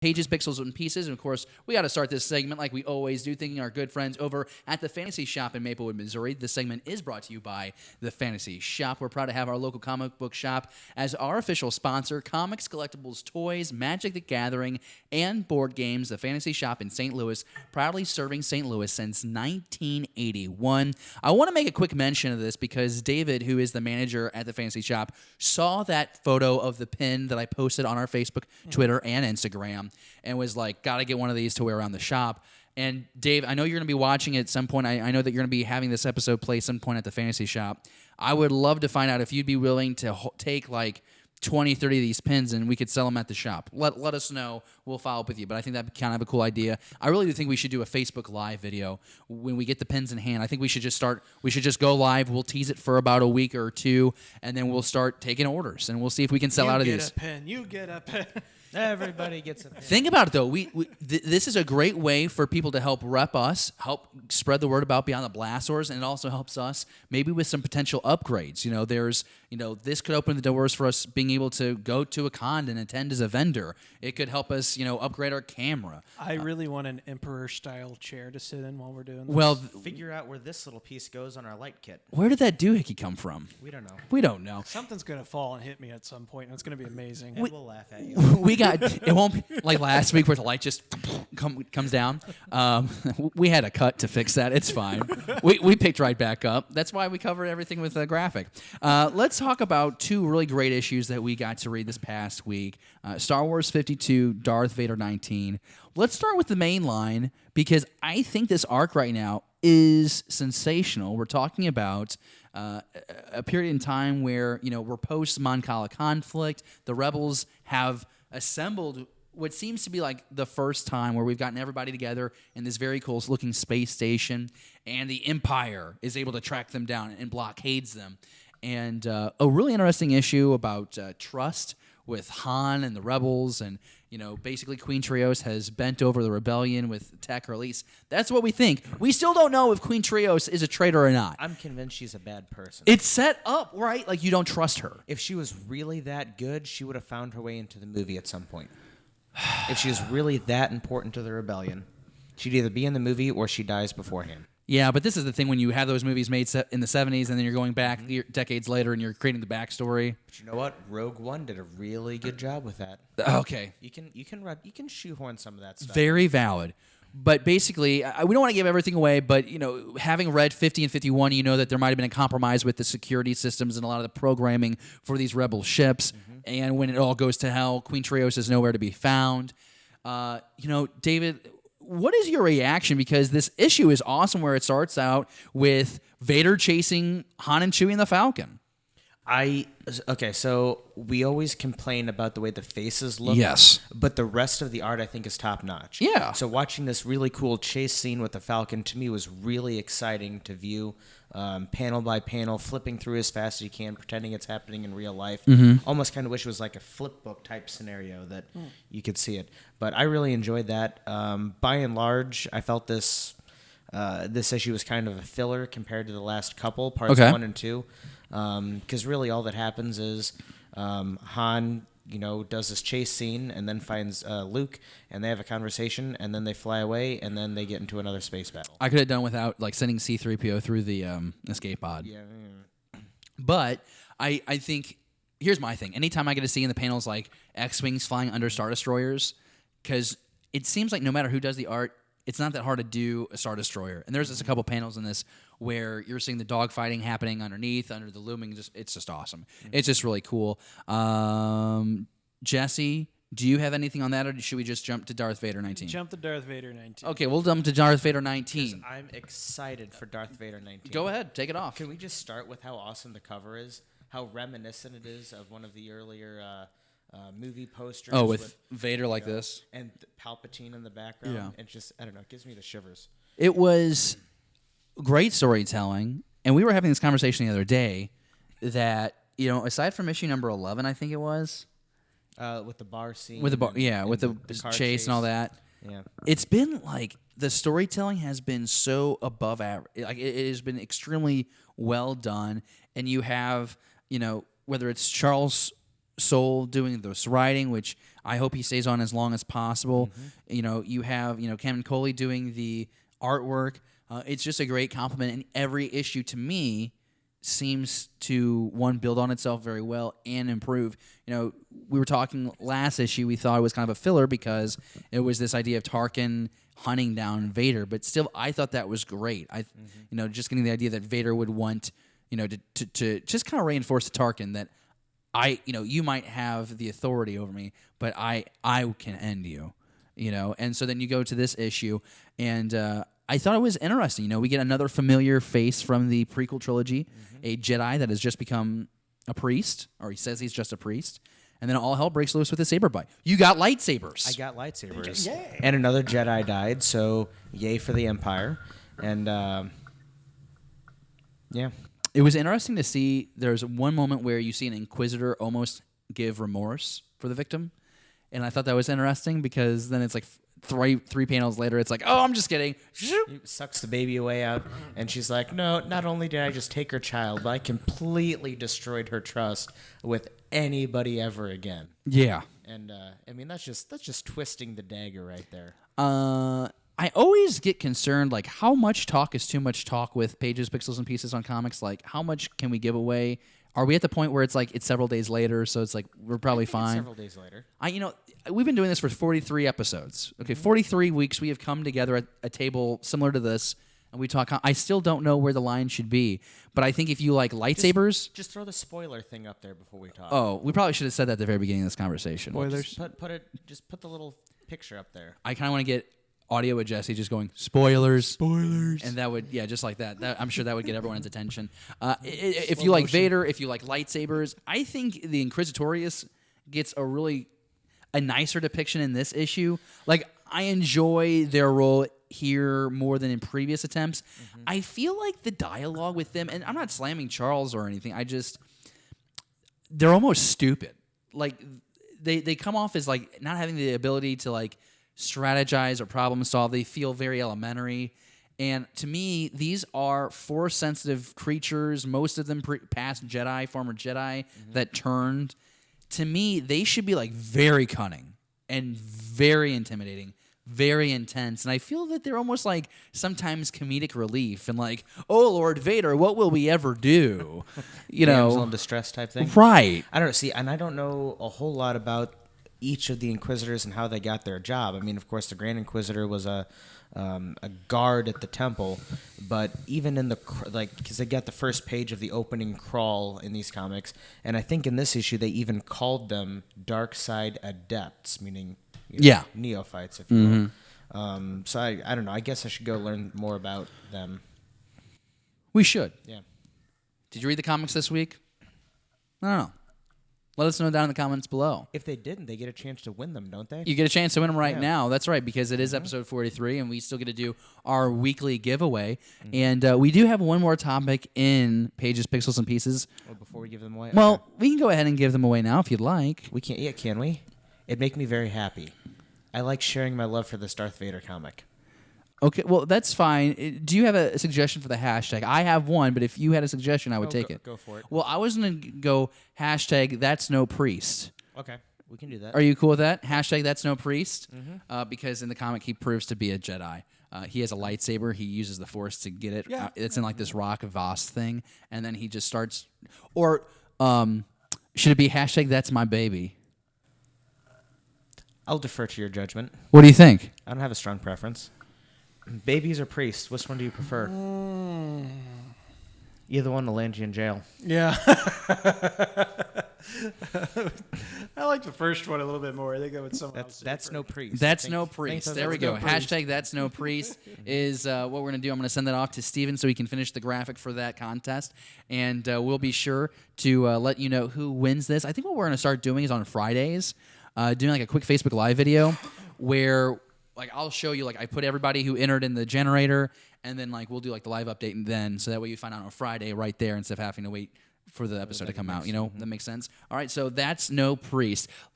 Pages, Pixels, and Pieces. And, of course, we got to start this segment like we always do, thanking our good friends over at the Fantasy Shop in Maplewood, Missouri. This segment is brought to you by the Fantasy Shop. We're proud to have our local comic book shop as our official sponsor. Comics, collectibles, toys, Magic the Gathering, and board games. The Fantasy Shop in St. Louis, proudly serving St. Louis since 1981. I want to make a quick mention of this because David, who is the manager at the Fantasy Shop, saw that photo of the pin that I posted on our Facebook, Twitter, and Instagram, and was like, gotta get one of these to wear around the shop. And Dave, I know you're going to be watching it at some point. I know that you're going to be having this episode play some point at the Fantasy Shop. I would love to find out if you'd be willing to take like 20, 30 of these pins and we could sell them at the shop. Let us know. We'll follow up with you. But I think that'd be kind of a cool idea. I really do think we should do a Facebook Live video when we get the pins in hand. I think we should just go live. We'll tease it for about a week or two, and then we'll start taking orders, and we'll see if we can sell out of these. You get a pen. Everybody gets a pin. Think about it, though. This is a great way for people to help rep us, help spread the word about Beyond the Blasters, and it also helps us maybe with some potential upgrades. This could open the doors for us being able to go to a con and attend as a vendor. It could help us, upgrade our camera. I really want an Emperor-style chair to sit in while we're doing this. Well, figure out where this little piece goes on our light kit. Where did that doohickey come from? We don't know. We don't know. Something's going to fall and hit me at some point, and it's going to be amazing. And we'll laugh at you. It won't be like last week where the light just comes down. We had a cut to fix that. It's fine. We picked right back up. That's why we covered everything with a graphic. Let's talk about two really great issues that we got to read this past week. Star Wars 52, Darth Vader 19. Let's start with the main line because I think this arc right now is sensational. We're talking about a period in time where, we're post-Mon Cala conflict. The rebels have assembled what seems to be like the first time where we've gotten everybody together in this very cool looking space station, and the Empire is able to track them down and blockades them. And a really interesting issue about trust with Han and the rebels, and basically Queen Trios has bent over the rebellion with tech, or at least that's what we think. We still don't know if Queen Trios is a traitor or not. I'm convinced she's a bad person. It's set up, right? Like you don't trust her. If she was really that good, she would have found her way into the movie at some point. If she was really that important to the rebellion, she'd either be in the movie or she dies beforehand. Yeah, but this is the thing when you have those movies made in the 70s and then you're going back decades later and you're creating the backstory. But you know what? Rogue One did a really good job with that. Okay. You can shoehorn some of that stuff. Very valid. But basically, we don't want to give everything away, but, having read 50 and 51, you know that there might have been a compromise with the security systems and a lot of the programming for these rebel ships. Mm-hmm. And when it all goes to hell, Queen Trios is nowhere to be found. David, what is your reaction? Because this issue is awesome where it starts out with Vader chasing Han and Chewie in the Falcon. So we always complain about the way the faces look. Yes. But the rest of the art, I think, is top-notch. Yeah. So watching this really cool chase scene with the Falcon, to me, was really exciting to view, panel by panel, flipping through as fast as you can, pretending it's happening in real life. Mm-hmm. Almost kind of wish it was like a flip book type scenario that you could see it. But I really enjoyed that. By and large, I felt this issue was kind of a filler compared to the last couple, parts 1 and 2. Because really all that happens is Han, does this chase scene and then finds Luke, and they have a conversation, and then they fly away, and then they get into another space battle. I could have done without sending C-3PO through the escape pod. Yeah. But I think, here's my thing. Anytime I get to see in the panels like X-Wings flying under Star Destroyers, because it seems like no matter who does the art, it's not that hard to do a Star Destroyer. And there's just a couple panels in this where you're seeing the dogfighting happening underneath, under the looming. It's just awesome. Mm-hmm. It's just really cool. Jesse, do you have anything on that, or should we just jump to Darth Vader 19? Jump to Darth Vader 19. Okay, we'll jump to Darth Vader 19. I'm excited for Darth Vader 19. Go ahead, take it off. Can we just start with how awesome the cover is? How reminiscent it is of one of the earlier movie posters. Oh, with Vader like this? And Palpatine in the background. Yeah. It just, I don't know, it gives me the shivers. It was great storytelling, and we were having this conversation the other day that, aside from issue number 11, I think it was. With the bar scene. With the bar, with the chase and all that. Yeah. It's been the storytelling has been so above average. It has been extremely well done, and you have, whether it's Charles Soul doing this writing, which I hope he stays on as long as possible. You have Cameron Coley doing the artwork. It's just a great compliment, and every issue to me seems to build on itself very well and improve. We were talking last issue, we thought it was kind of a filler because it was this idea of Tarkin hunting down Vader, but still I thought that was great. Just getting the idea that Vader would want to just kind of reinforce to Tarkin that you might have the authority over me, but I can end you. And so then you go to this issue, and I thought it was interesting. We get another familiar face from the prequel trilogy, a Jedi that has just become a priest, or he says he's just a priest, and then all hell breaks loose with a saber bite. You got lightsabers. I got lightsabers. Yay. And another Jedi died, so yay for the Empire. And, yeah. It was interesting to see. There's one moment where you see an Inquisitor almost give remorse for the victim, and I thought that was interesting because then it's like three panels later, it's like, oh, I'm just kidding. He sucks the baby away out, and she's like, no, not only did I just take her child, but I completely destroyed her trust with anybody ever again. Yeah. And that's just twisting the dagger right there. I always get concerned, like, how much talk is too much talk with Pages, Pixels, and Pieces on comics? Like, how much can we give away? Are we at the point where it's like it's several days later, so it's like we're probably fine? Several days later. We've been doing this for 43 episodes. Okay, 43 weeks. We have come together at a table similar to this, and we talk. I still don't know where the line should be, but I think if you like lightsabers, Just throw the spoiler thing up there before we talk. oh, we probably should have said that at the very beginning of this conversation. Spoilers. Just put the little picture up there. I kind of want to get audio with Jesse just going spoilers, and that would just like that. I'm sure that would get everyone's attention. If you like Vader, if you like lightsabers, I think the Inquisitorius gets a nicer depiction in this issue. Like, I enjoy their role here more than in previous attempts. I feel like the dialogue with them, and I'm not slamming Charles or anything, they're almost stupid. Like, they come off as like not having the ability to like strategize or problem solve. They feel very elementary. And to me, these are Force-sensitive creatures, most of them past Jedi, former Jedi, that turned. To me, they should be like very cunning and very intimidating, very intense. And I feel that they're almost like sometimes comedic relief and like, oh, Lord Vader, what will we ever do? Damsel in distress type thing. Right. I don't know. See, and I don't know a whole lot about each of the Inquisitors and how they got their job. I mean, of course, the Grand Inquisitor was a guard at the temple, but even in because they got the first page of the opening crawl in these comics, and I think in this issue they even called them Dark Side Adepts, meaning neophytes, if you will. So I don't know. I guess I should go learn more about them. We should. Yeah. Did you read the comics this week? I don't know. Let us know down in the comments below. If they didn't, they get a chance to win them, don't they? You get a chance to win them right now. That's right, because it is episode 43, and we still get to do our weekly giveaway. And we do have one more topic in Pages, Pixels, and Pieces. Well, before we give them away? Well, Okay. we can go ahead and give them away now if you'd like. We can't. Yeah, can we? It'd make me very happy. I like sharing my love for this Darth Vader comic. Okay, well, that's fine. Do you have a suggestion for the hashtag? I have one, but if you had a suggestion, I would take it. Go for it. Well, I was going to go hashtag that's no priest. Okay, we can do that. Are you cool with that? Hashtag that's no priest? Because in the comic, he proves to be a Jedi. He has a lightsaber. He uses the Force to get it. Yeah. It's in like this Rock Voss thing. And then he just starts... Or should it be hashtag that's my baby? I'll defer to your judgment. What do you think? I don't have a strong preference. Babies or priests? Which one do you prefer? Either one will land you in jail. Yeah. I like the first one a little bit more. I think I would somehow That's no priest. That's Think- no think priest. that's There we no go. priest. Hashtag that's no priest is what we're going to do. I'm going to send that off to Steven so he can finish the graphic for that contest. And we'll be sure to let you know who wins this. I think what we're going to start doing is on Fridays, doing like a quick Facebook Live video where like I'll show you, like I put everybody who entered in the generator, and then like we'll do like the live update, and then so that way you find out on Friday right there instead of having to wait for the episode to come out. You know, that makes sense. All right, so that's no priest.